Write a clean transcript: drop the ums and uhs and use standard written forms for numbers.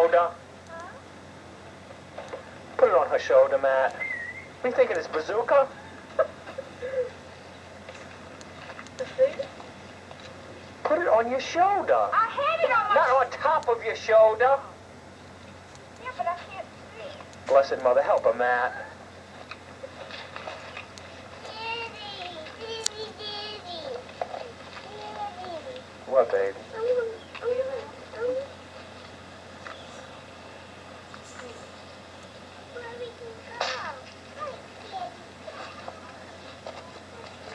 shoulder. Put it on her shoulder, Matt. What are you thinking, it's bazooka? Put it on your shoulder. I had it on my... Not on top of your shoulder. Yeah, but I can't see. Blessed Mother, help her, Matt. Daddy. What, baby? I'm